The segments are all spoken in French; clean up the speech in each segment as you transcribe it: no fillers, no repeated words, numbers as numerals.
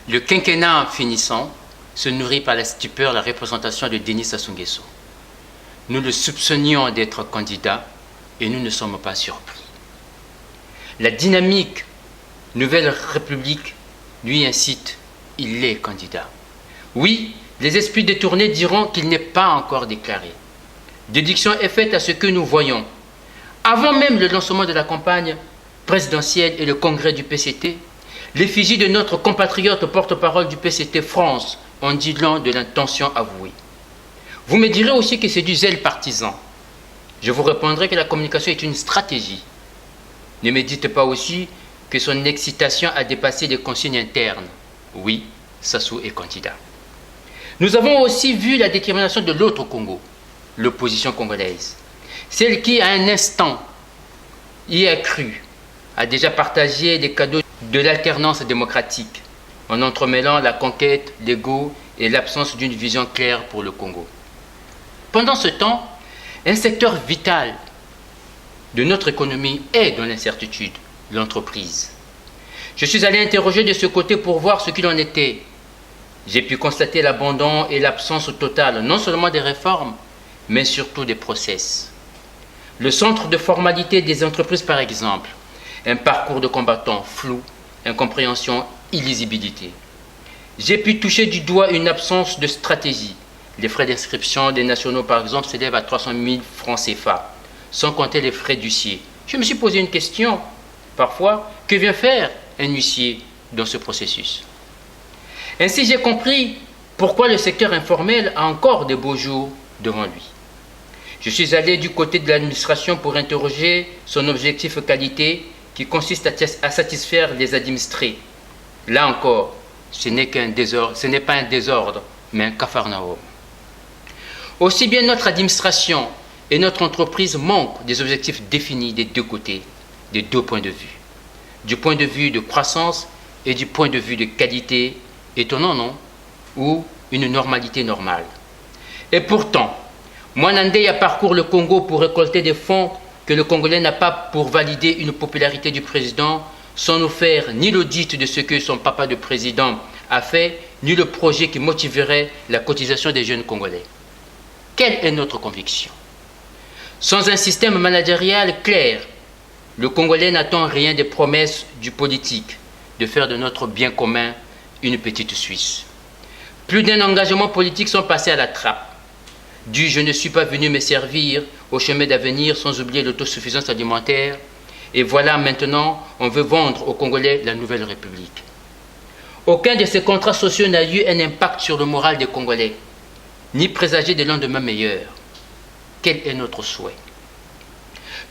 Le quinquennat finissant se nourrit par la stupeur la représentation de Denis Sassou Nguesso. Nous le soupçonnions d'être candidat et nous ne sommes pas surpris. La dynamique Nouvelle République lui incite, il est candidat. Oui, les esprits détournés diront qu'il n'est pas encore déclaré. Déduction est faite à ce que nous voyons. Avant même le lancement de la campagne présidentielle et le congrès du PCT, l'effigie de notre compatriote porte-parole du PCT France en dit long de l'intention avouée. Vous me direz aussi que c'est du zèle partisan. Je vous répondrai que la communication est une stratégie. Ne me dites pas aussi que son excitation a dépassé les consignes internes. Oui, Sassou est candidat. Nous avons aussi vu la détermination de l'autre Congo, l'opposition congolaise. Celle qui, à un instant, y a cru, a déjà partagé les cadeaux de l'alternance démocratique, en entremêlant la conquête, l'ego et l'absence d'une vision claire pour le Congo. Pendant ce temps, un secteur vital de notre économie est dans l'incertitude, l'entreprise. Je suis allé interroger de ce côté pour voir ce qu'il en était. J'ai pu constater l'abandon et l'absence totale, non seulement des réformes, mais surtout des process. Le centre de formalité des entreprises, par exemple, un parcours de combattants flou, incompréhension, illisibilité. J'ai pu toucher du doigt une absence de stratégie. Les frais d'inscription des nationaux, par exemple, s'élèvent à 300 000 francs CFA, sans compter les frais d'huissier. Je me suis posé une question, parfois, que vient faire un huissier dans ce processus? Ainsi, j'ai compris pourquoi le secteur informel a encore de beaux jours devant lui. Je suis allé du côté de l'administration pour interroger son objectif qualité qui consiste à satisfaire les administrés. Là encore, ce n'est pas un désordre, mais un capharnaüm. Aussi bien notre administration et notre entreprise manquent des objectifs définis des deux côtés, des deux points de vue. Du point de vue de croissance et du point de vue de qualité, étonnant, non? Ou une normalité normale. Et pourtant, Mwanandé a parcouru le Congo pour récolter des fonds que le Congolais n'a pas pour valider une popularité du président, sans nous faire ni l'audit de ce que son papa de président a fait, ni le projet qui motiverait la cotisation des jeunes Congolais. Quelle est notre conviction? Sans un système managérial clair, le Congolais n'attend rien des promesses du politique de faire de notre bien commun une petite Suisse. Plus d'un engagement politique sont passés à la trappe. Du « je ne suis pas venu me servir » au chemin d'avenir sans oublier l'autosuffisance alimentaire. Et voilà maintenant, on veut vendre aux Congolais la Nouvelle République. Aucun de ces contrats sociaux n'a eu un impact sur le moral des Congolais, ni présager des lendemains meilleurs. Quel est notre souhait?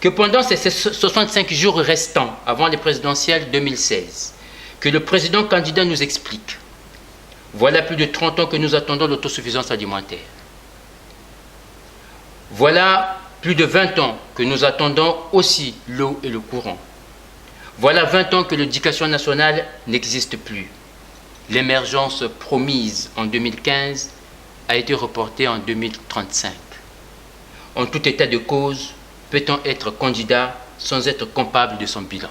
Que pendant ces 65 jours restants avant les présidentielles 2016, que le président candidat nous explique. Voilà plus de 30 ans que nous attendons l'autosuffisance alimentaire. Voilà plus de 20 ans que nous attendons aussi l'eau et le courant. Voilà 20 ans que l'éducation nationale n'existe plus. L'émergence promise en 2015 a été reportée en 2035. En tout état de cause, peut-on être candidat sans être comptable de son bilan?